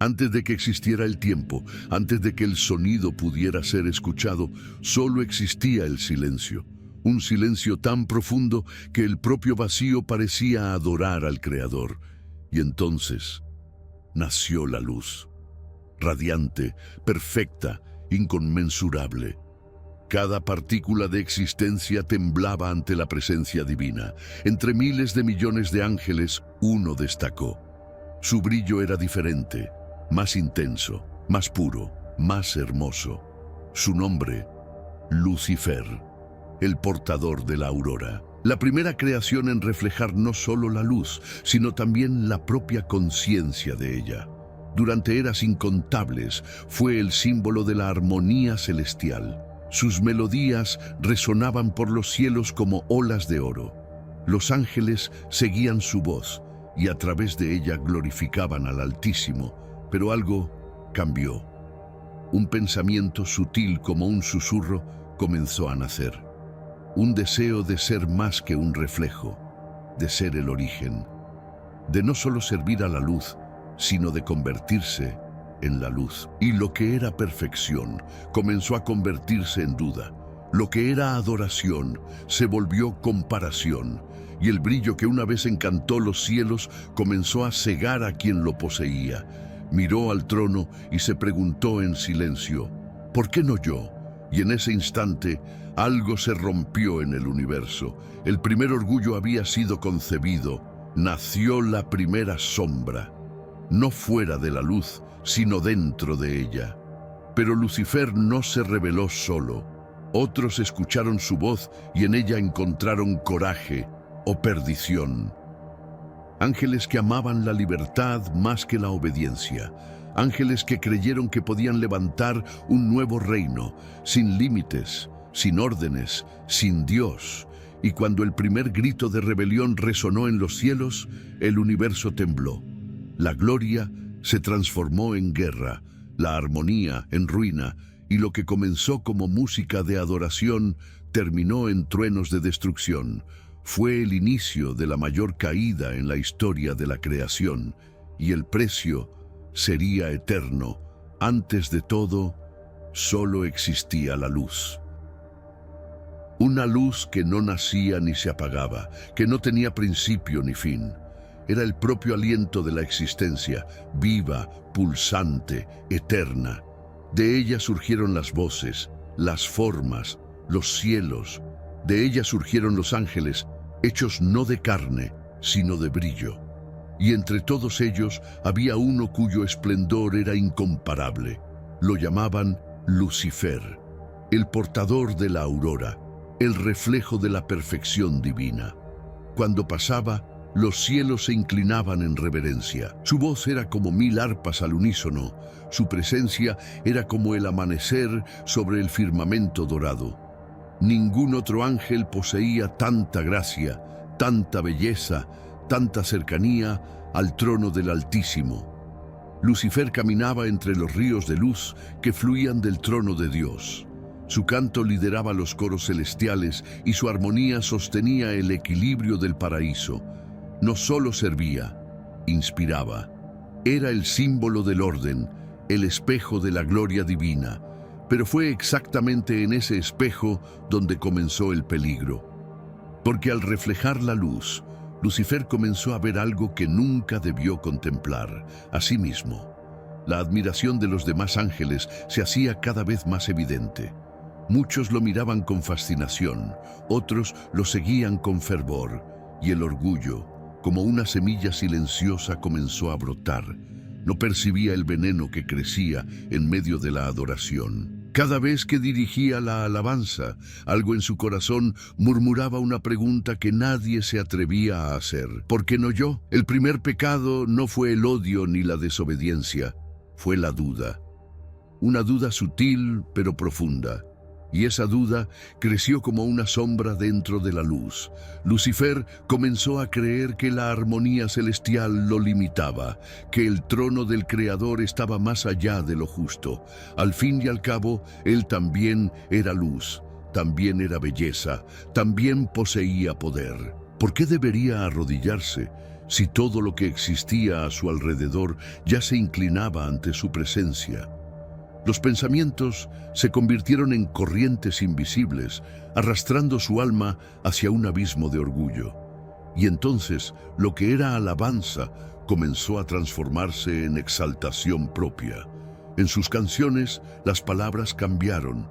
Antes de que existiera el tiempo, antes de que el sonido pudiera ser escuchado, solo existía el silencio. Un silencio tan profundo que el propio vacío parecía adorar al Creador. Y entonces nació la luz, radiante, perfecta, inconmensurable. Cada partícula de existencia temblaba ante la presencia divina. Entre miles de millones de ángeles, uno destacó. Su brillo era diferente, más intenso, más puro, más hermoso. Su nombre, Lucifer, el portador de la aurora. La primera creación en reflejar no solo la luz, sino también la propia conciencia de ella. Durante eras incontables, fue el símbolo de la armonía celestial. Sus melodías resonaban por los cielos como olas de oro. Los ángeles seguían su voz y a través de ella glorificaban al Altísimo, pero algo cambió. Un pensamiento sutil como un susurro comenzó a nacer. Un deseo de ser más que un reflejo, de ser el origen, de no solo servir a la luz, sino de convertirse en la luz. Y lo que era perfección comenzó a convertirse en duda. Lo que era adoración se volvió comparación, y el brillo que una vez encantó los cielos comenzó a cegar a quien lo poseía. Miró al trono y se preguntó en silencio, ¿por qué no yo? Y en ese instante, algo se rompió en el universo. El primer orgullo había sido concebido. Nació la primera sombra, no fuera de la luz, sino dentro de ella. Pero Lucifer no se rebeló solo. Otros escucharon su voz y en ella encontraron coraje o perdición. Ángeles que amaban la libertad más que la obediencia. Ángeles que creyeron que podían levantar un nuevo reino, sin límites, sin órdenes, sin Dios. Y cuando el primer grito de rebelión resonó en los cielos, el universo tembló. La gloria se transformó en guerra, la armonía en ruina, y lo que comenzó como música de adoración terminó en truenos de destrucción. Fue el inicio de la mayor caída en la historia de la creación, y el precio sería eterno. Antes de todo, solo existía la luz. Una luz que no nacía ni se apagaba, que no tenía principio ni fin. Era el propio aliento de la existencia, viva, pulsante, eterna. De ella surgieron las voces, las formas, los cielos. De ella surgieron los ángeles, hechos no de carne, sino de brillo. Y entre todos ellos había uno cuyo esplendor era incomparable. Lo llamaban Lucifer, el portador de la aurora, el reflejo de la perfección divina. Cuando pasaba, los cielos se inclinaban en reverencia. Su voz era como 1000 arpas al unísono. Su presencia era como el amanecer sobre el firmamento dorado. Ningún otro ángel poseía tanta gracia, tanta belleza, tanta cercanía al trono del Altísimo. Lucifer caminaba entre los ríos de luz que fluían del trono de Dios. Su canto lideraba los coros celestiales y su armonía sostenía el equilibrio del paraíso. No solo servía, inspiraba. Era el símbolo del orden, el espejo de la gloria divina. Pero fue exactamente en ese espejo donde comenzó el peligro. Porque al reflejar la luz, Lucifer comenzó a ver algo que nunca debió contemplar, a sí mismo. La admiración de los demás ángeles se hacía cada vez más evidente. Muchos lo miraban con fascinación, otros lo seguían con fervor, y el orgullo, como una semilla silenciosa, comenzó a brotar. No percibía el veneno que crecía en medio de la adoración. Cada vez que dirigía la alabanza, algo en su corazón murmuraba una pregunta que nadie se atrevía a hacer. ¿Por qué no yo? El primer pecado no fue el odio ni la desobediencia, fue la duda. Una duda sutil pero profunda. Y esa duda creció como una sombra dentro de la luz. Lucifer comenzó a creer que la armonía celestial lo limitaba, que el trono del Creador estaba más allá de lo justo. Al fin y al cabo, él también era luz, también era belleza, también poseía poder. ¿Por qué debería arrodillarse si todo lo que existía a su alrededor ya se inclinaba ante su presencia? Los pensamientos se convirtieron en corrientes invisibles, arrastrando su alma hacia un abismo de orgullo. Y entonces, lo que era alabanza comenzó a transformarse en exaltación propia. En sus canciones, las palabras cambiaron,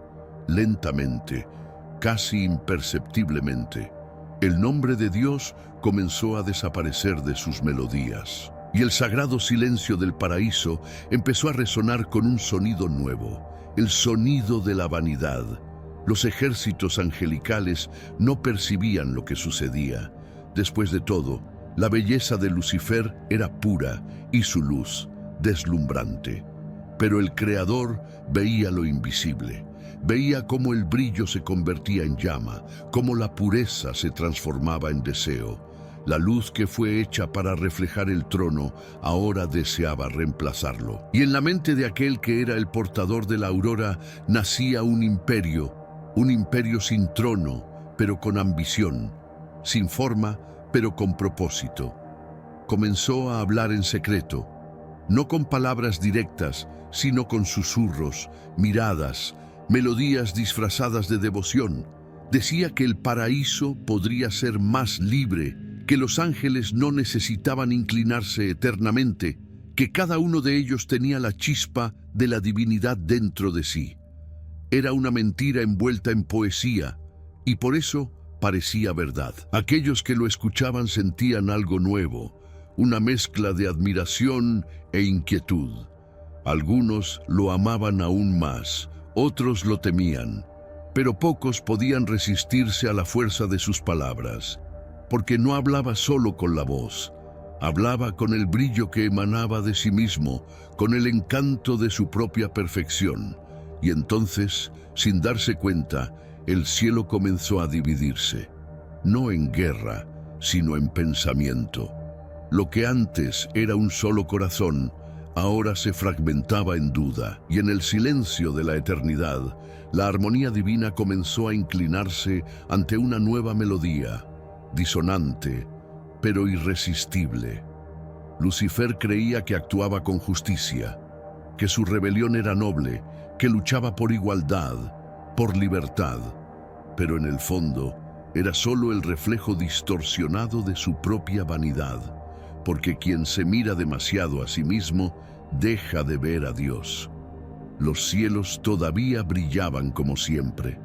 lentamente, casi imperceptiblemente. El nombre de Dios comenzó a desaparecer de sus melodías, y el sagrado silencio del paraíso empezó a resonar con un sonido nuevo, el sonido de la vanidad. Los ejércitos angelicales no percibían lo que sucedía. Después de todo, la belleza de Lucifer era pura y su luz deslumbrante. Pero el Creador veía lo invisible. Veía cómo el brillo se convertía en llama, cómo la pureza se transformaba en deseo. La luz que fue hecha para reflejar el trono ahora deseaba reemplazarlo. Y en la mente de aquel que era el portador de la aurora nacía un imperio sin trono, pero con ambición, sin forma, pero con propósito. Comenzó a hablar en secreto, no con palabras directas, sino con susurros, miradas, melodías disfrazadas de devoción. Decía que el paraíso podría ser más libre, que los ángeles no necesitaban inclinarse eternamente, que cada uno de ellos tenía la chispa de la divinidad dentro de sí. Era una mentira envuelta en poesía, y por eso parecía verdad. Aquellos que lo escuchaban sentían algo nuevo, una mezcla de admiración e inquietud. Algunos lo amaban aún más, otros lo temían, pero pocos podían resistirse a la fuerza de sus palabras, porque no hablaba solo con la voz, hablaba con el brillo que emanaba de sí mismo, con el encanto de su propia perfección. Y entonces, sin darse cuenta, el cielo comenzó a dividirse, no en guerra, sino en pensamiento. Lo que antes era un solo corazón, ahora se fragmentaba en duda, y en el silencio de la eternidad, la armonía divina comenzó a inclinarse ante una nueva melodía, disonante, pero irresistible. Lucifer creía que actuaba con justicia, que su rebelión era noble, que luchaba por igualdad, por libertad, pero en el fondo era solo el reflejo distorsionado de su propia vanidad, porque quien se mira demasiado a sí mismo deja de ver a Dios. Los cielos todavía brillaban como siempre,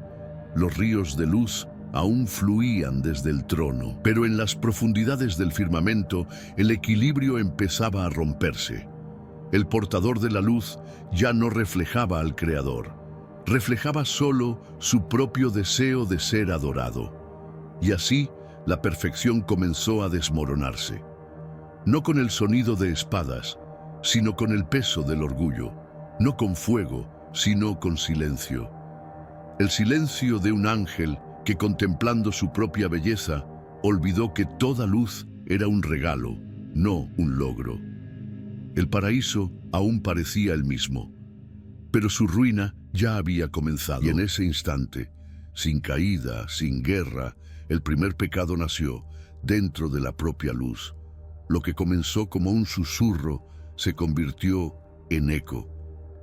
los ríos de luz aún fluían desde el trono, pero en las profundidades del firmamento el equilibrio empezaba a romperse. El portador de la luz ya no reflejaba al Creador, reflejaba solo su propio deseo de ser adorado. Y así la perfección comenzó a desmoronarse, no con el sonido de espadas, sino con el peso del orgullo, no con fuego, sino con silencio. El silencio de un ángel que, contemplando su propia belleza, olvidó que toda luz era un regalo, no un logro. El paraíso aún parecía el mismo, pero su ruina ya había comenzado. Y en ese instante, sin caída, sin guerra, el primer pecado nació dentro de la propia luz. Lo que comenzó como un susurro se convirtió en eco,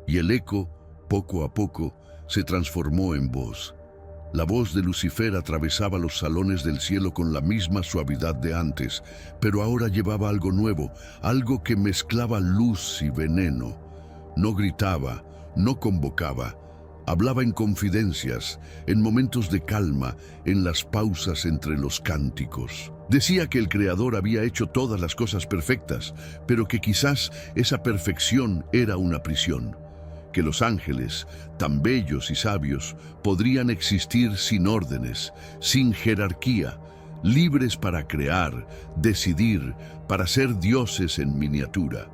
y el eco, poco a poco, se transformó en voz. La voz de Lucifer atravesaba los salones del cielo con la misma suavidad de antes, pero ahora llevaba algo nuevo, algo que mezclaba luz y veneno. No gritaba, no convocaba, hablaba en confidencias, en momentos de calma, en las pausas entre los cánticos. Decía que el Creador había hecho todas las cosas perfectas, pero que quizás esa perfección era una prisión. Que los ángeles, tan bellos y sabios, podrían existir sin órdenes, sin jerarquía, libres para crear, decidir, para ser dioses en miniatura.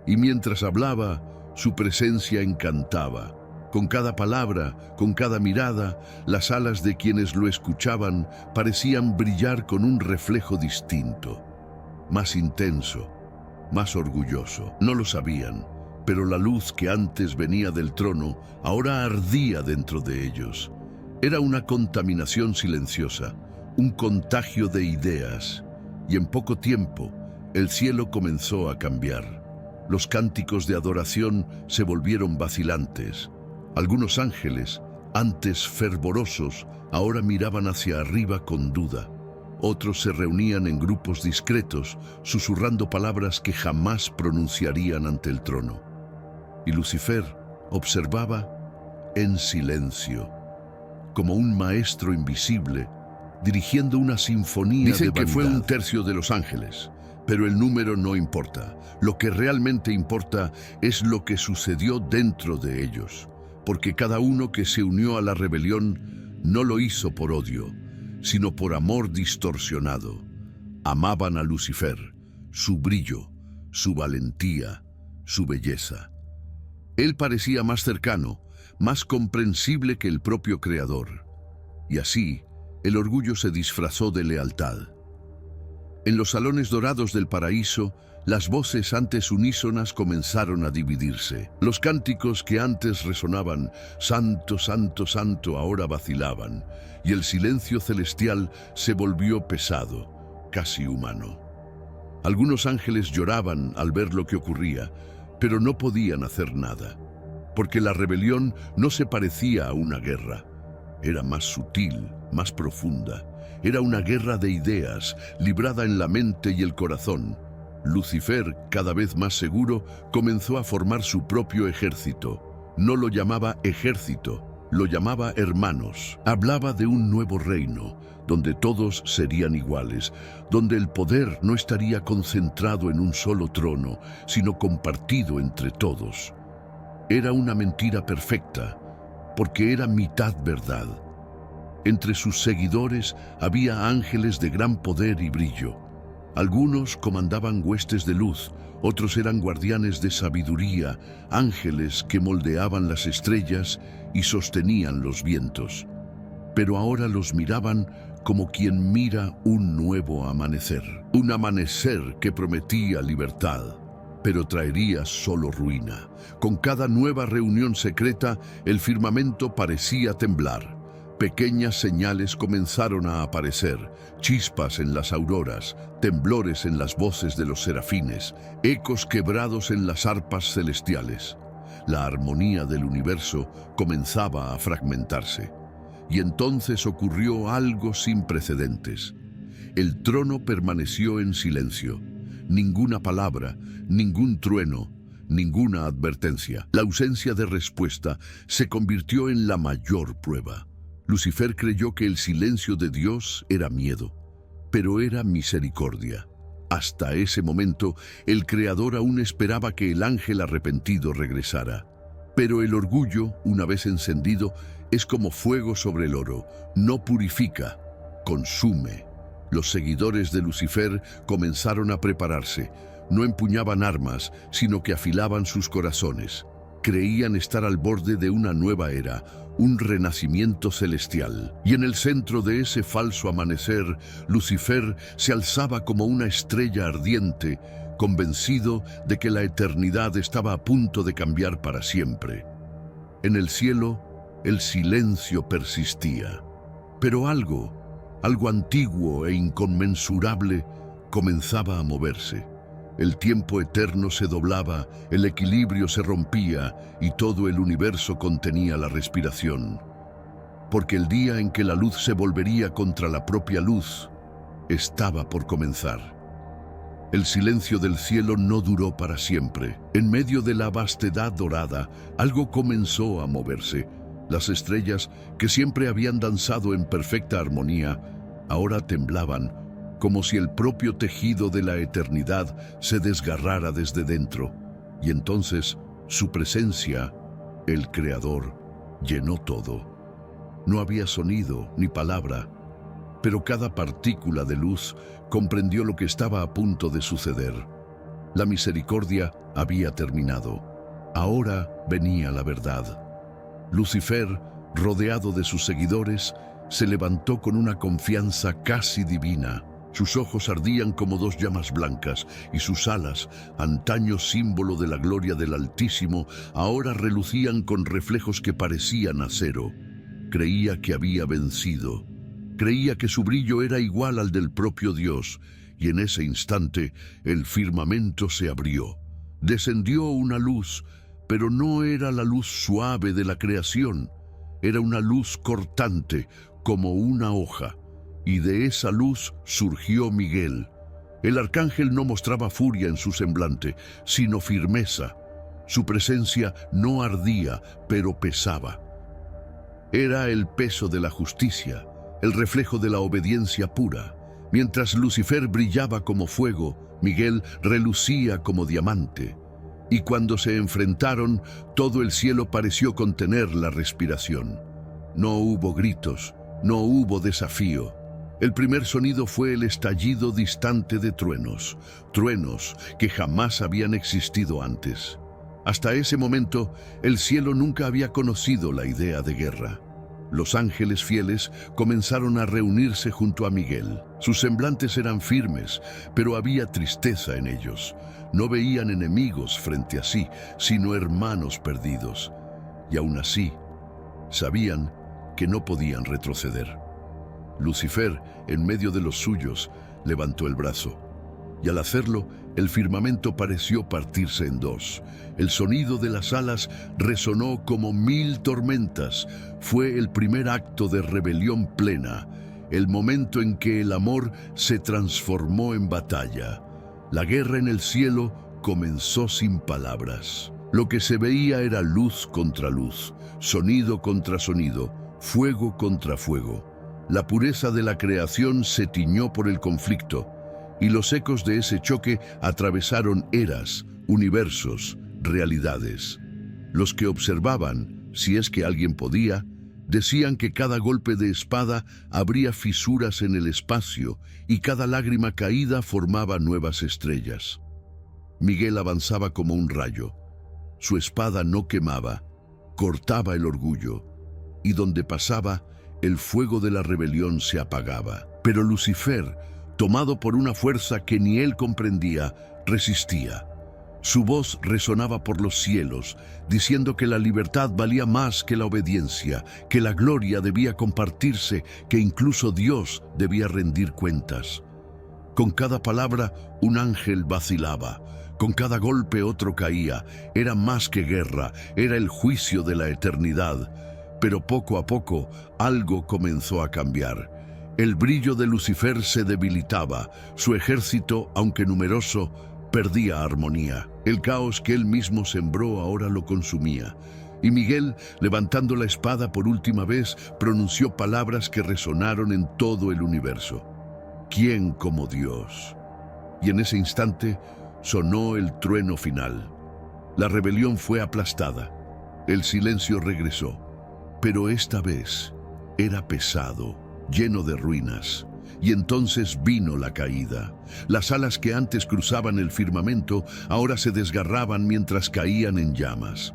Y mientras hablaba, su presencia encantaba. Con cada palabra, con cada mirada, las alas de quienes lo escuchaban parecían brillar con un reflejo distinto, más intenso, más orgulloso. No lo sabían, pero la luz que antes venía del trono ahora ardía dentro de ellos. Era una contaminación silenciosa, un contagio de ideas, y en poco tiempo El cielo comenzó a cambiar. Los cánticos de adoración se volvieron vacilantes. Algunos ángeles, antes fervorosos, ahora miraban hacia arriba con duda. Otros se reunían en grupos discretos, susurrando palabras que jamás pronunciarían ante el trono. Y Lucifer observaba en silencio, como un maestro invisible, dirigiendo una sinfonía de vanidad. Dicen que fue un tercio de los ángeles, pero el número no importa. Lo que realmente importa es lo que sucedió dentro de ellos, porque cada uno que se unió a la rebelión no lo hizo por odio, sino por amor distorsionado. Amaban a Lucifer, su brillo, su valentía, su belleza. Él parecía más cercano, más comprensible que el propio Creador. Y así, el orgullo se disfrazó de lealtad. En los salones dorados del paraíso, las voces antes unísonas comenzaron a dividirse. Los cánticos que antes resonaban, Santo, Santo, Santo, ahora vacilaban, y el silencio celestial se volvió pesado, casi humano. Algunos ángeles lloraban al ver lo que ocurría, pero no podían hacer nada, porque la rebelión no se parecía a una guerra. Era más sutil, más profunda. Era una guerra de ideas, librada en la mente y el corazón. Lucifer, cada vez más seguro, comenzó a formar su propio ejército. No lo llamaba ejército, lo llamaba hermanos. Hablaba de un nuevo reino, donde todos serían iguales, donde el poder no estaría concentrado en un solo trono, sino compartido entre todos. Era una mentira perfecta, porque era mitad verdad. Entre sus seguidores había ángeles de gran poder y brillo. Algunos comandaban huestes de luz, otros eran guardianes de sabiduría, ángeles que moldeaban las estrellas y sostenían los vientos. Pero ahora los miraban como quien mira un nuevo amanecer. Un amanecer que prometía libertad, pero traería solo ruina. Con cada nueva reunión secreta, el firmamento parecía temblar. Pequeñas señales comenzaron a aparecer, chispas en las auroras, temblores en las voces de los serafines, ecos quebrados en las arpas celestiales. La armonía del universo comenzaba a fragmentarse. Y entonces ocurrió algo sin precedentes. El trono permaneció en silencio. Ninguna palabra, ningún trueno, ninguna advertencia. La ausencia de respuesta se convirtió en la mayor prueba. Lucifer creyó que el silencio de Dios era miedo, pero era misericordia. Hasta ese momento, el Creador aún esperaba que el ángel arrepentido regresara. Pero el orgullo, una vez encendido, es como fuego sobre el oro. No purifica, consume. Los seguidores de Lucifer comenzaron a prepararse. No empuñaban armas, sino que afilaban sus corazones. Creían estar al borde de una nueva era, un renacimiento celestial. Y en el centro de ese falso amanecer, Lucifer se alzaba como una estrella ardiente, convencido de que la eternidad estaba a punto de cambiar para siempre. En el cielo, el silencio persistía. Pero algo antiguo e inconmensurable, comenzaba a moverse. El tiempo eterno se doblaba, el equilibrio se rompía y todo el universo contenía la respiración. Porque el día en que la luz se volvería contra la propia luz, estaba por comenzar. El silencio del cielo no duró para siempre. En medio de la vastedad dorada, algo comenzó a moverse. Las estrellas, que siempre habían danzado en perfecta armonía, ahora temblaban, como si el propio tejido de la eternidad se desgarrara desde dentro. Y entonces, su presencia, el Creador, llenó todo. No había sonido ni palabra, pero cada partícula de luz comprendió lo que estaba a punto de suceder. La misericordia había terminado. Ahora venía la verdad. Lucifer, rodeado de sus seguidores, se levantó con una confianza casi divina. Sus ojos ardían como dos llamas blancas y sus alas, antaño símbolo de la gloria del Altísimo, ahora relucían con reflejos que parecían acero. Creía que había vencido. Creía que su brillo era igual al del propio Dios y en ese instante el firmamento se abrió. Descendió una luz, pero no era la luz suave de la creación, era una luz cortante como una hoja, y de esa luz surgió Miguel. El arcángel no mostraba furia en su semblante, sino firmeza. Su presencia no ardía, pero pesaba. Era el peso de la justicia, el reflejo de la obediencia pura. Mientras Lucifer brillaba como fuego, Miguel relucía como diamante. Y cuando se enfrentaron, todo el cielo pareció contener la respiración. No hubo gritos, no hubo desafío. El primer sonido fue el estallido distante de truenos, truenos que jamás habían existido antes. Hasta ese momento, el cielo nunca había conocido la idea de guerra. Los ángeles fieles comenzaron a reunirse junto a Miguel. Sus semblantes eran firmes, pero había tristeza en ellos. No veían enemigos frente a sí, sino hermanos perdidos. Y aún así, sabían que no podían retroceder. Lucifer, en medio de los suyos, levantó el brazo. Y al hacerlo, el firmamento pareció partirse en dos. El sonido de las alas resonó como 1000 tormentas. Fue el primer acto de rebelión plena, el momento en que el amor se transformó en batalla. La guerra en el cielo comenzó sin palabras. Lo que se veía era luz contra luz, sonido contra sonido, fuego contra fuego. La pureza de la creación se tiñó por el conflicto, y los ecos de ese choque atravesaron eras, universos, realidades. Los que observaban, si es que alguien podía, decían que cada golpe de espada abría fisuras en el espacio y cada lágrima caída formaba nuevas estrellas. Miguel avanzaba como un rayo. Su espada no quemaba, cortaba el orgullo, y donde pasaba, el fuego de la rebelión se apagaba. Pero Lucifer, tomado por una fuerza que ni él comprendía, resistía. Su voz resonaba por los cielos, diciendo que la libertad valía más que la obediencia, que la gloria debía compartirse, que incluso Dios debía rendir cuentas. Con cada palabra, un ángel vacilaba. Con cada golpe otro caía. Era más que guerra, era el juicio de la eternidad. Pero poco a poco, algo comenzó a cambiar. El brillo de Lucifer se debilitaba. Su ejército, aunque numeroso, perdía armonía. El caos que él mismo sembró ahora lo consumía. Y Miguel, levantando la espada por última vez, pronunció palabras que resonaron en todo el universo. ¿Quién como Dios? Y en ese instante sonó el trueno final. La rebelión fue aplastada. El silencio regresó. Pero esta vez era pesado, lleno de ruinas. Y entonces vino la caída. Las alas que antes cruzaban el firmamento ahora se desgarraban mientras caían en llamas.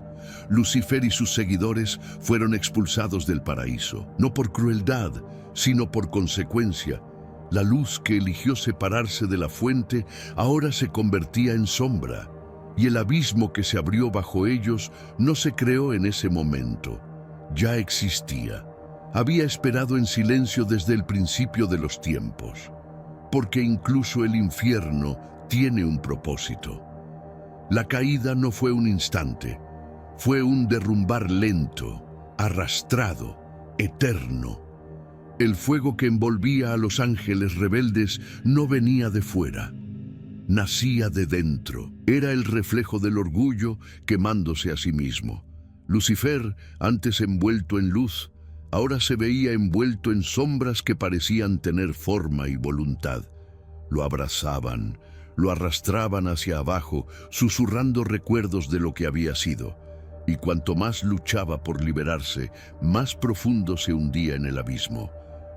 Lucifer y sus seguidores fueron expulsados del paraíso, no por crueldad, sino por consecuencia. La luz que eligió separarse de la fuente ahora se convertía en sombra, y el abismo que se abrió bajo ellos no se creó en ese momento. Ya existía. Había esperado en silencio desde el principio de los tiempos, porque incluso el infierno tiene un propósito. La caída no fue un instante, fue un derrumbar lento, arrastrado, eterno. El fuego que envolvía a los ángeles rebeldes no venía de fuera, nacía de dentro. Era el reflejo del orgullo quemándose a sí mismo. Lucifer, antes envuelto en luz, ahora se veía envuelto en sombras que parecían tener forma y voluntad. Lo abrazaban, lo arrastraban hacia abajo, susurrando recuerdos de lo que había sido. Y cuanto más luchaba por liberarse, más profundo se hundía en el abismo.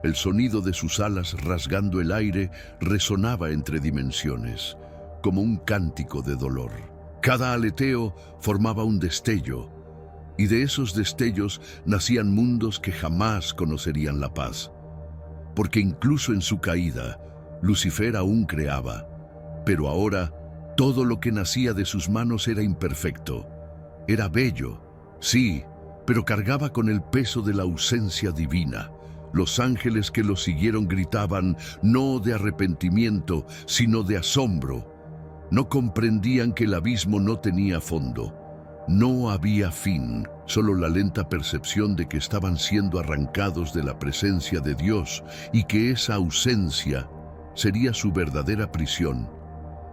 El sonido de sus alas rasgando el aire resonaba entre dimensiones, como un cántico de dolor. Cada aleteo formaba un destello, y de esos destellos nacían mundos que jamás conocerían la paz. Porque incluso en su caída, Lucifer aún creaba, pero ahora todo lo que nacía de sus manos era imperfecto. Era bello, sí, pero cargaba con el peso de la ausencia divina. Los ángeles que lo siguieron gritaban no de arrepentimiento, sino de asombro. No comprendían que el abismo no tenía fondo. No había fin, solo la lenta percepción de que estaban siendo arrancados de la presencia de Dios y que esa ausencia sería su verdadera prisión.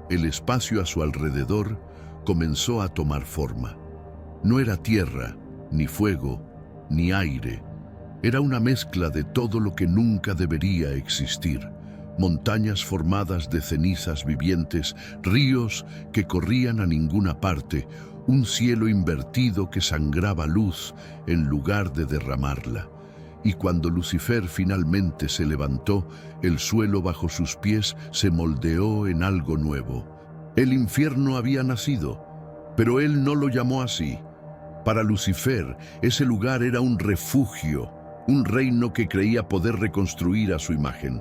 El espacio a su alrededor comenzó a tomar forma. No era tierra, ni fuego, ni aire. Era una mezcla de todo lo que nunca debería existir. Montañas formadas de cenizas vivientes, ríos que corrían a ninguna parte, un cielo invertido que sangraba luz en lugar de derramarla. Y cuando Lucifer finalmente se levantó, el suelo bajo sus pies se moldeó en algo nuevo. El infierno había nacido, pero él no lo llamó así. Para Lucifer, ese lugar era un refugio, un reino que creía poder reconstruir a su imagen.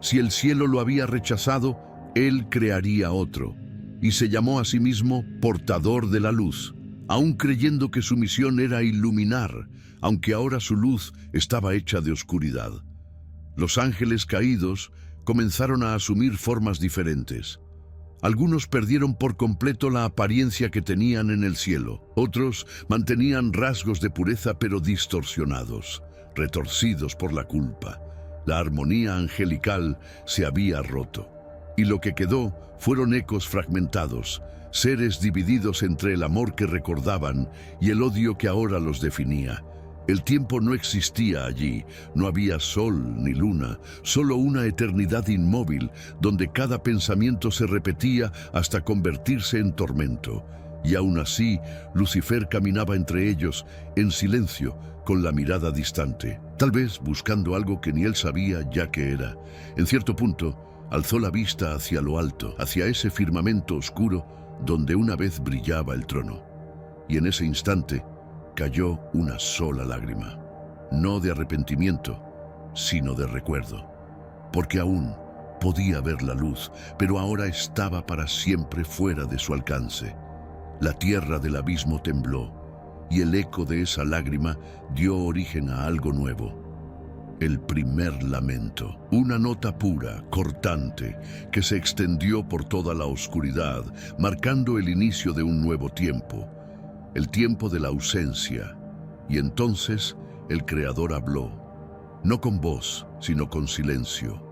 Si el cielo lo había rechazado, él crearía otro, y se llamó a sí mismo portador de la luz, aún creyendo que su misión era iluminar, aunque ahora su luz estaba hecha de oscuridad. Los ángeles caídos comenzaron a asumir formas diferentes. Algunos perdieron por completo la apariencia que tenían en el cielo. Otros mantenían rasgos de pureza pero distorsionados, retorcidos por la culpa. La armonía angelical se había roto. Y lo que quedó fueron ecos fragmentados, seres divididos entre el amor que recordaban y el odio que ahora los definía. El tiempo no existía allí, no había sol ni luna, solo una eternidad inmóvil donde cada pensamiento se repetía hasta convertirse en tormento. Y aún así, Lucifer caminaba entre ellos, en silencio, con la mirada distante, tal vez buscando algo que ni él sabía ya que era. En cierto punto, alzó la vista hacia lo alto, hacia ese firmamento oscuro donde una vez brillaba el trono. Y en ese instante, cayó una sola lágrima, no de arrepentimiento, sino de recuerdo, porque aún podía ver la luz, pero ahora estaba para siempre fuera de su alcance. La tierra del abismo tembló, y el eco de esa lágrima dio origen a algo nuevo. El primer lamento, una nota pura, cortante, que se extendió por toda la oscuridad, marcando el inicio de un nuevo tiempo. El tiempo de la ausencia, y entonces el Creador habló, no con voz, sino con silencio.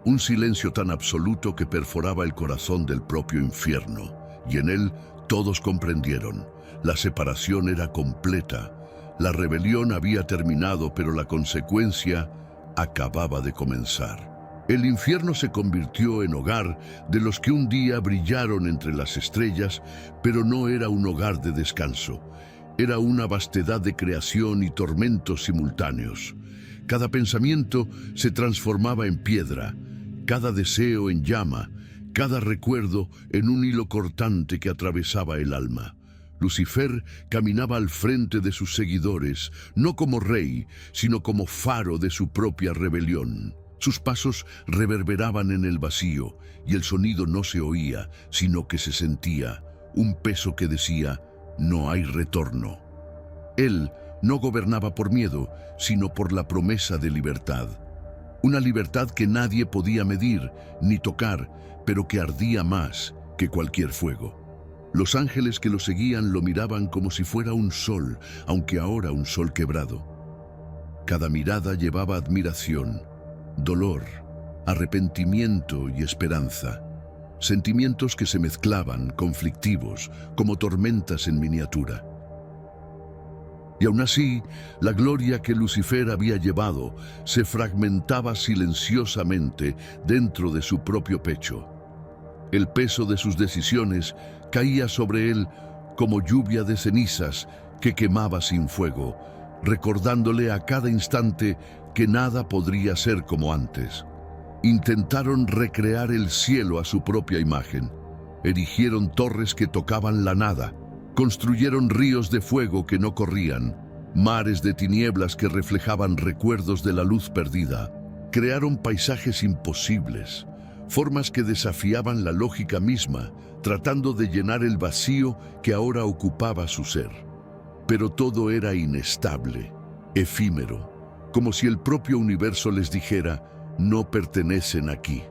Un silencio tan absoluto que perforaba el corazón del propio infierno, y en él todos comprendieron, la separación era completa, la rebelión había terminado, pero la consecuencia acababa de comenzar. El infierno se convirtió en hogar de los que un día brillaron entre las estrellas, pero no era un hogar de descanso. Era una vastedad de creación y tormentos simultáneos. Cada pensamiento se transformaba en piedra, cada deseo en llama, cada recuerdo en un hilo cortante que atravesaba el alma. Lucifer caminaba al frente de sus seguidores, no como rey, sino como faro de su propia rebelión. Sus pasos reverberaban en el vacío, y el sonido no se oía, sino que se sentía, un peso que decía, no hay retorno. Él no gobernaba por miedo, sino por la promesa de libertad. Una libertad que nadie podía medir ni tocar, pero que ardía más que cualquier fuego. Los ángeles que lo seguían lo miraban como si fuera un sol, aunque ahora un sol quebrado. Cada mirada llevaba admiración, dolor, arrepentimiento y esperanza. Sentimientos que se mezclaban, conflictivos, como tormentas en miniatura. Y aún así, la gloria que Lucifer había llevado se fragmentaba silenciosamente dentro de su propio pecho. El peso de sus decisiones caía sobre él como lluvia de cenizas que quemaba sin fuego, recordándole a cada instante que nada podría ser como antes. Intentaron recrear el cielo a su propia imagen. Erigieron torres que tocaban la nada. Construyeron ríos de fuego que no corrían, mares de tinieblas que reflejaban recuerdos de la luz perdida. Crearon paisajes imposibles, formas que desafiaban la lógica misma, tratando de llenar el vacío que ahora ocupaba su ser. Pero todo era inestable, efímero, como si el propio universo les dijera: no pertenecen aquí.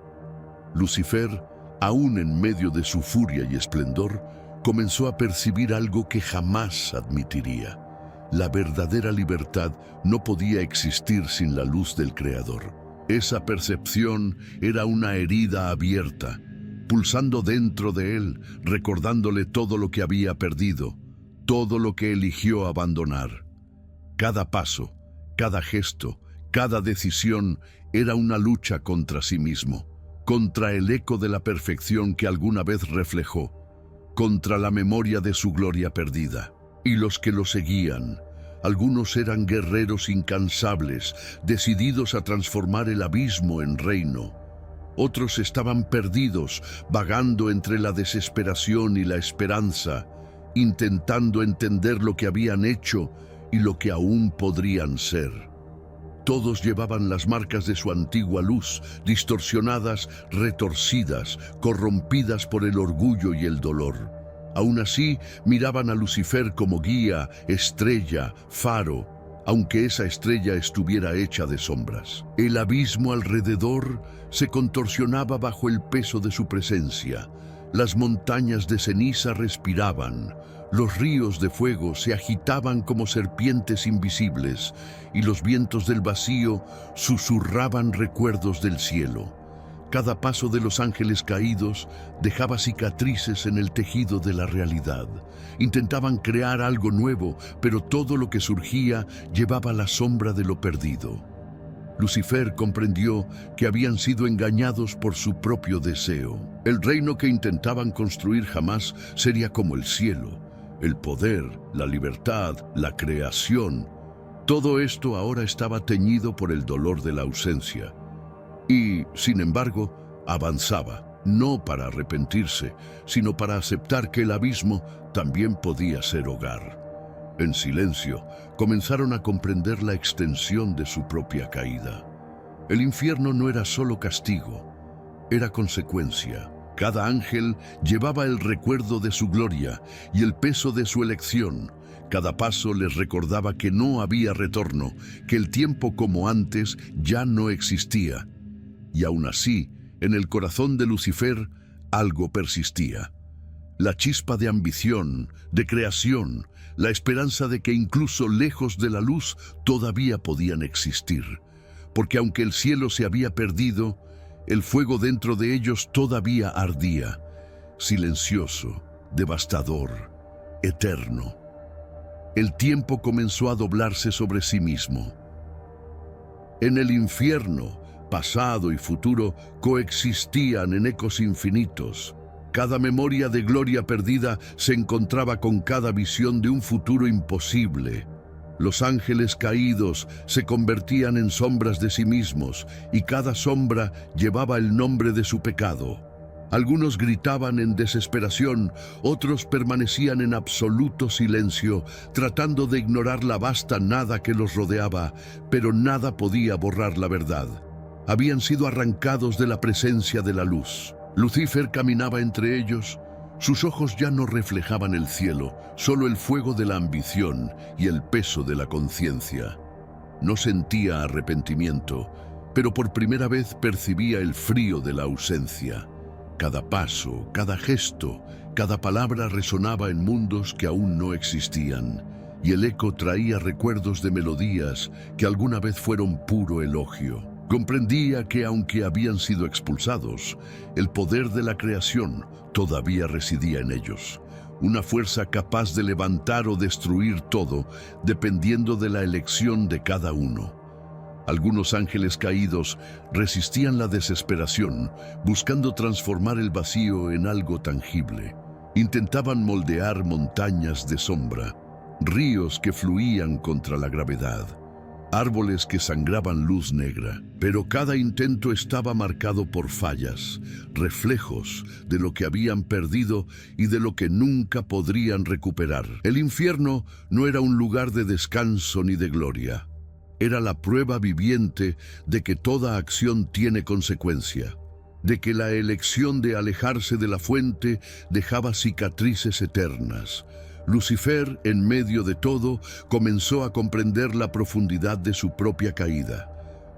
Lucifer, aún en medio de su furia y esplendor, comenzó a percibir algo que jamás admitiría. La verdadera libertad no podía existir sin la luz del Creador. Esa percepción era una herida abierta, pulsando dentro de él, recordándole todo lo que había perdido, todo lo que eligió abandonar. Cada paso, cada gesto, cada decisión era una lucha contra sí mismo, contra el eco de la perfección que alguna vez reflejó, contra la memoria de su gloria perdida. Y los que lo seguían, algunos eran guerreros incansables, decididos a transformar el abismo en reino. Otros estaban perdidos, vagando entre la desesperación y la esperanza, intentando entender lo que habían hecho y lo que aún podrían ser. Todos llevaban las marcas de su antigua luz, distorsionadas, retorcidas, corrompidas por el orgullo y el dolor. Aún así, miraban a Lucifer como guía, estrella, faro, aunque esa estrella estuviera hecha de sombras. El abismo alrededor se contorsionaba bajo el peso de su presencia. Las montañas de ceniza respiraban, los ríos de fuego se agitaban como serpientes invisibles, y los vientos del vacío susurraban recuerdos del cielo. Cada paso de los ángeles caídos dejaba cicatrices en el tejido de la realidad. Intentaban crear algo nuevo, pero todo lo que surgía llevaba la sombra de lo perdido. Lucifer comprendió que habían sido engañados por su propio deseo. El reino que intentaban construir jamás sería como el cielo. El poder, la libertad, la creación. Todo esto ahora estaba teñido por el dolor de la ausencia. Y, sin embargo, avanzaba, no para arrepentirse, sino para aceptar que el abismo también podía ser hogar. En silencio, comenzaron a comprender la extensión de su propia caída. El infierno no era solo castigo, era consecuencia. Cada ángel llevaba el recuerdo de su gloria y el peso de su elección. Cada paso les recordaba que no había retorno, que el tiempo como antes ya no existía. Y aún así, en el corazón de Lucifer, algo persistía. La chispa de ambición, de creación, la esperanza de que incluso lejos de la luz todavía podían existir. Porque aunque el cielo se había perdido, el fuego dentro de ellos todavía ardía, silencioso, devastador, eterno. El tiempo comenzó a doblarse sobre sí mismo. En el infierno, pasado y futuro coexistían en ecos infinitos. Cada memoria de gloria perdida se encontraba con cada visión de un futuro imposible. Los ángeles caídos se convertían en sombras de sí mismos y cada sombra llevaba el nombre de su pecado. Algunos gritaban en desesperación, otros permanecían en absoluto silencio, tratando de ignorar la vasta nada que los rodeaba, pero nada podía borrar la verdad. Habían sido arrancados de la presencia de la luz. Lucifer caminaba entre ellos. Sus ojos ya no reflejaban el cielo, solo el fuego de la ambición y el peso de la conciencia. No sentía arrepentimiento, pero por primera vez percibía el frío de la ausencia. Cada paso, cada gesto, cada palabra resonaba en mundos que aún no existían, y el eco traía recuerdos de melodías que alguna vez fueron puro elogio. Comprendía que aunque habían sido expulsados, el poder de la creación todavía residía en ellos. Una fuerza capaz de levantar o destruir todo, dependiendo de la elección de cada uno. Algunos ángeles caídos resistían la desesperación, buscando transformar el vacío en algo tangible. Intentaban moldear montañas de sombra, ríos que fluían contra la gravedad, árboles que sangraban luz negra, pero cada intento estaba marcado por fallas, reflejos de lo que habían perdido y de lo que nunca podrían recuperar. El infierno no era un lugar de descanso ni de gloria. Era la prueba viviente de que toda acción tiene consecuencia, de que la elección de alejarse de la fuente dejaba cicatrices eternas. Lucifer, en medio de todo, comenzó a comprender la profundidad de su propia caída.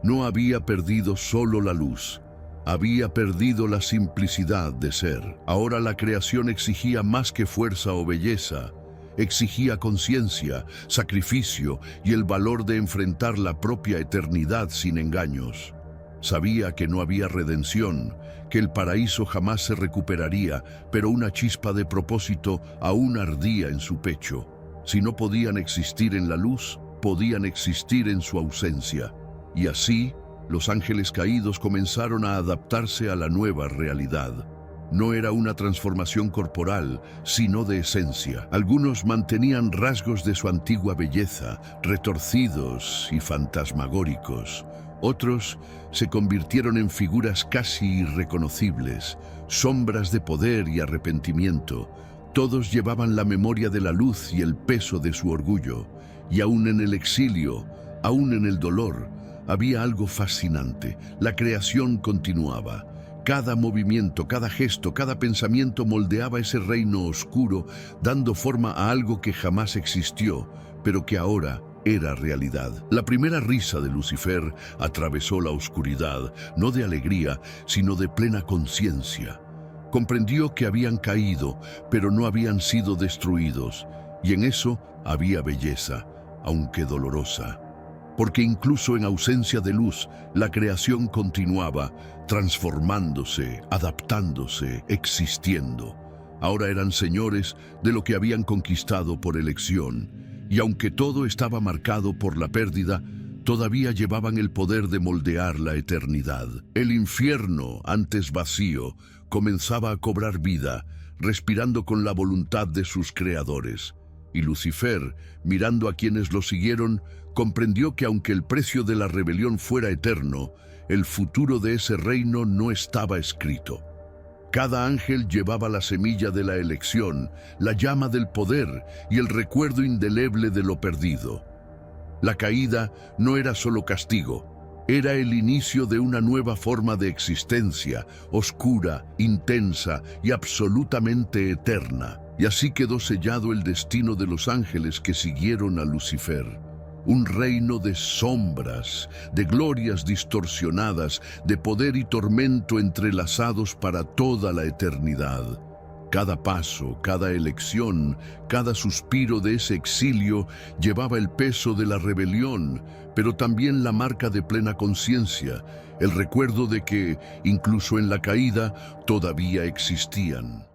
No había perdido solo la luz, había perdido la simplicidad de ser. Ahora la creación exigía más que fuerza o belleza, exigía conciencia, sacrificio y el valor de enfrentar la propia eternidad sin engaños. Sabía que no había redención, que el paraíso jamás se recuperaría, pero una chispa de propósito aún ardía en su pecho. Si no podían existir en la luz, podían existir en su ausencia. Y así, los ángeles caídos comenzaron a adaptarse a la nueva realidad. No era una transformación corporal, sino de esencia. Algunos mantenían rasgos de su antigua belleza, retorcidos y fantasmagóricos. Otros se convirtieron en figuras casi irreconocibles, sombras de poder y arrepentimiento. Todos llevaban la memoria de la luz y el peso de su orgullo. Y aún en el exilio, aún en el dolor, había algo fascinante. La creación continuaba. Cada movimiento, cada gesto, cada pensamiento moldeaba ese reino oscuro, dando forma a algo que jamás existió, pero que ahora era realidad. La primera risa de Lucifer atravesó la oscuridad, no de alegría, sino de plena conciencia. Comprendió que habían caído, pero no habían sido destruidos, y en eso había belleza, aunque dolorosa. Porque incluso en ausencia de luz, la creación continuaba, transformándose, adaptándose, existiendo. Ahora eran señores de lo que habían conquistado por elección, y aunque todo estaba marcado por la pérdida, todavía llevaban el poder de moldear la eternidad. El infierno, antes vacío, comenzaba a cobrar vida, respirando con la voluntad de sus creadores. Y Lucifer, mirando a quienes lo siguieron, comprendió que aunque el precio de la rebelión fuera eterno, el futuro de ese reino no estaba escrito. Cada ángel llevaba la semilla de la elección, la llama del poder y el recuerdo indeleble de lo perdido. La caída no era solo castigo, era el inicio de una nueva forma de existencia, oscura, intensa y absolutamente eterna. Y así quedó sellado el destino de los ángeles que siguieron a Lucifer. Un reino de sombras, de glorias distorsionadas, de poder y tormento entrelazados para toda la eternidad. Cada paso, cada elección, cada suspiro de ese exilio llevaba el peso de la rebelión, pero también la marca de plena conciencia, el recuerdo de que, incluso en la caída, todavía existían.